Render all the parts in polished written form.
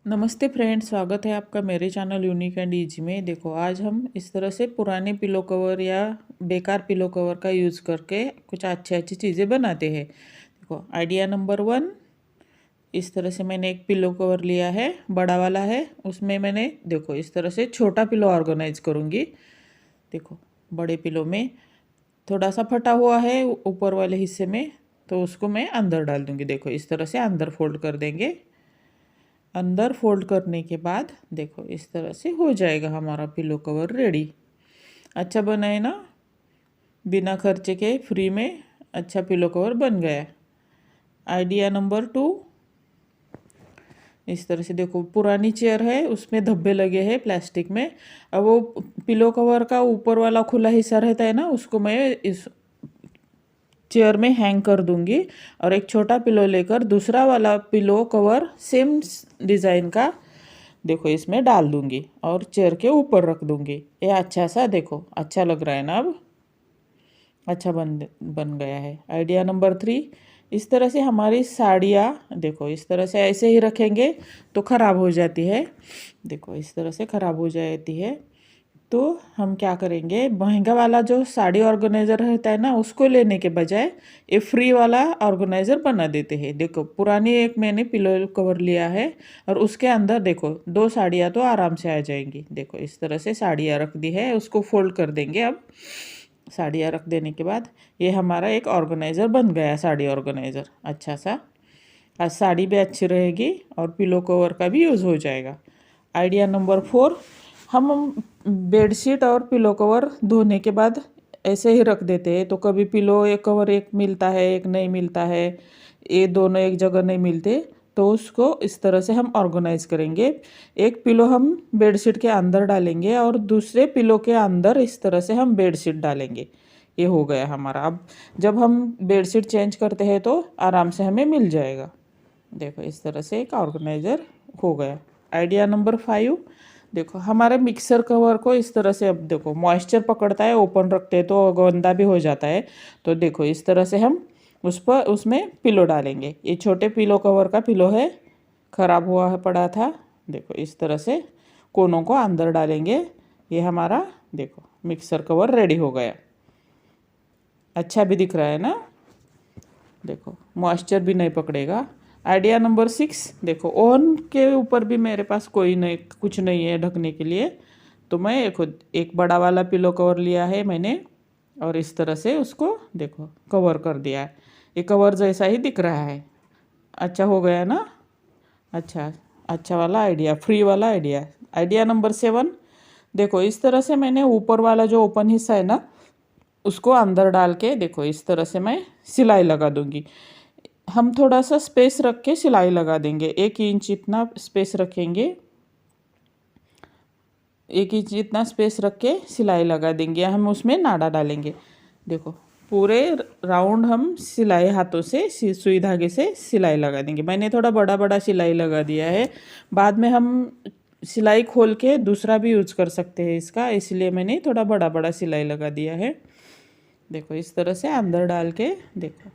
नमस्ते फ्रेंड्स, स्वागत है आपका मेरे चैनल यूनिक एंड ईजी में। देखो, आज हम इस तरह से पुराने पिलो कवर या बेकार पिलो कवर का यूज़ करके कुछ अच्छी अच्छी चीज़ें बनाते हैं। देखो, आइडिया नंबर 1, इस तरह से मैंने एक पिलो कवर लिया है, बड़ा वाला है। उसमें मैंने देखो इस तरह से छोटा पिलो ऑर्गेनाइज करूँगी। देखो, बड़े पिलो में थोड़ा सा फटा हुआ है ऊपर वाले हिस्से में, तो उसको मैं अंदर डाल दूँगी। देखो, इस तरह से अंदर फोल्ड कर देंगे। अंदर फोल्ड करने के बाद देखो इस तरह से हो जाएगा हमारा पिलो कवर रेडी। अच्छा बना है ना, बिना खर्चे के फ्री में अच्छा पिलो कवर बन गया। आइडिया नंबर 2, इस तरह से देखो पुरानी चेयर है, उसमें धब्बे लगे हैं प्लास्टिक में। अब वो पिलो कवर का ऊपर वाला खुला हिस्सा रहता है ना, उसको मैं इस चेयर में हैंग कर दूंगी और एक छोटा पिलो लेकर दूसरा वाला पिलो कवर सेम डिज़ाइन का देखो इसमें डाल दूंगी और चेयर के ऊपर रख दूंगी। ये अच्छा सा देखो अच्छा लग रहा है ना, अब अच्छा बन गया है। आइडिया नंबर 3, इस तरह से हमारी साड़ियाँ देखो इस तरह से ऐसे ही रखेंगे तो ख़राब हो जाती है। देखो इस तरह से ख़राब हो जाती है, तो हम क्या करेंगे, महंगा वाला जो साड़ी ऑर्गेनाइज़र रहता है ना, उसको लेने के बजाय ये फ्री वाला ऑर्गेनाइज़र बना देते हैं। देखो पुरानी एक मैंने पिलो कवर लिया है और उसके अंदर देखो 2 साड़ियाँ तो आराम से आ जाएंगी। देखो इस तरह से साड़ियाँ रख दी है, उसको फोल्ड कर देंगे। अब साड़ियाँ रख देने के बाद ये हमारा एक ऑर्गेनाइज़र बन गया, साड़ी ऑर्गेनाइज़र अच्छा सा। आज साड़ी भी अच्छी रहेगी और पिलो कवर का भी यूज़ हो जाएगा। आइडिया नंबर 4, हम बेडशीट और पिलो कवर धोने के बाद ऐसे ही रख देते हैं, तो कभी पिलो एक कवर एक मिलता है एक नहीं मिलता है, ये दोनों एक जगह नहीं मिलते, तो उसको इस तरह से हम ऑर्गेनाइज करेंगे। एक पिलो हम बेडशीट के अंदर डालेंगे और दूसरे पिलो के अंदर इस तरह से हम बेडशीट डालेंगे। ये हो गया हमारा। अब जब हम बेडशीट चेंज करते हैं तो आराम से हमें मिल जाएगा। देखो इस तरह से एक ऑर्गेनाइज़र हो गया। आइडिया नंबर 5, देखो हमारे मिक्सर कवर को इस तरह से, अब देखो मॉइस्चर पकड़ता है, ओपन रखते हैं तो गंदा भी हो जाता है, तो देखो इस तरह से हम उसमें पिलो डालेंगे। ये छोटे पिलो कवर का पिलो है, ख़राब हुआ है पड़ा था। देखो इस तरह से कोनों को अंदर डालेंगे। ये हमारा देखो मिक्सर कवर रेडी हो गया। अच्छा भी दिख रहा है ना, देखो मॉइस्चर भी नहीं पकड़ेगा। आइडिया नंबर 6, देखो ओवन के ऊपर भी मेरे पास कोई नहीं कुछ नहीं है ढकने के लिए, तो मैं खुद एक बड़ा वाला पिलो कवर लिया है मैंने और इस तरह से उसको देखो कवर कर दिया है। ये कवर जैसा ही दिख रहा है। अच्छा हो गया ना, अच्छा अच्छा वाला आइडिया, फ्री वाला आइडिया। आइडिया नंबर 7, देखो इस तरह से मैंने ऊपर वाला जो ओपन हिस्सा है ना, उसको अंदर डाल के देखो इस तरह से मैं सिलाई लगा दूंगी। हम थोड़ा सा स्पेस रख के सिलाई लगा देंगे, 1 इंच इतना स्पेस रखेंगे, 1 इंच इतना स्पेस रख के सिलाई लगा देंगे। हम उसमें नाड़ा डालेंगे। देखो पूरे राउंड हम सिलाई हाथों से सुई धागे से सिलाई लगा देंगे। मैंने थोड़ा बड़ा बड़ा सिलाई लगा दिया है, बाद में हम सिलाई खोल के दूसरा भी यूज कर सकते हैं इसका, इसलिए मैंने थोड़ा बड़ा बड़ा सिलाई लगा दिया है। देखो इस तरह से अंदर डाल के देखो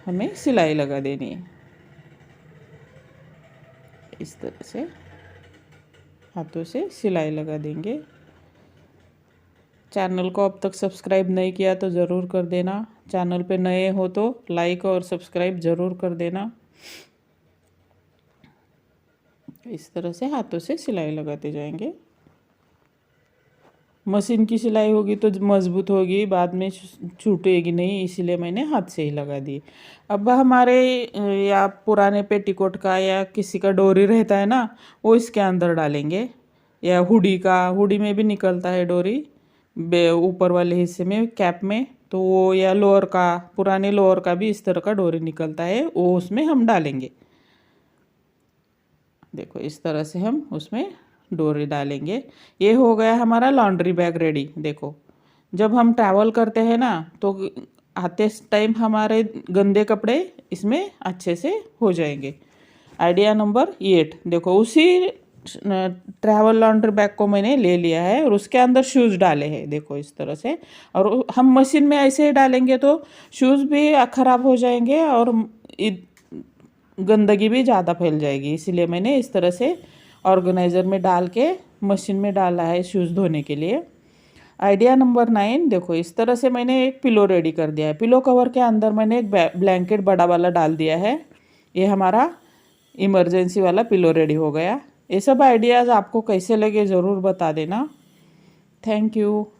हमें सिलाई लगा देनी है। इस तरह से हाथों से सिलाई लगा देंगे। चैनल को अब तक सब्सक्राइब नहीं किया तो ज़रूर कर देना। चैनल पे नए हो तो लाइक और सब्सक्राइब ज़रूर कर देना। इस तरह से हाथों से सिलाई लगाते जाएंगे। मशीन की सिलाई होगी तो मज़बूत होगी, बाद में छूटेगी नहीं, इसीलिए मैंने हाथ से ही लगा दी। अब हमारे या पुराने पेटीकोट का या किसी का डोरी रहता है ना, वो इसके अंदर डालेंगे, या हुडी में भी निकलता है डोरी ऊपर वाले हिस्से में कैप में, तो वो या लोअर का, पुराने लोअर का भी इस तरह का डोरी निकलता है, वो उसमें हम डालेंगे। देखो इस तरह से हम उसमें डोरी डालेंगे। ये हो गया हमारा लॉन्ड्री बैग रेडी। देखो जब हम ट्रैवल करते हैं ना, तो आते टाइम हमारे गंदे कपड़े इसमें अच्छे से हो जाएंगे। आइडिया नंबर 8, देखो उसी ट्रैवल लॉन्ड्री बैग को मैंने ले लिया है और उसके अंदर शूज़ डाले हैं। देखो इस तरह से, और हम मशीन में ऐसे ही डालेंगे तो शूज़ भी ख़राब हो जाएंगे और गंदगी भी ज़्यादा फैल जाएगी, इसीलिए मैंने इस तरह से ऑर्गेनाइज़र में डाल के मशीन में डाला है शूज़ धोने के लिए। आइडिया नंबर 9, देखो इस तरह से मैंने एक पिलो रेडी कर दिया है। पिलो कवर के अंदर मैंने एक ब्लैंकेट बड़ा वाला डाल दिया है। ये हमारा इमरजेंसी वाला पिलो रेडी हो गया। ये सब आइडियाज़ आपको कैसे लगे ज़रूर बता देना। Thank you.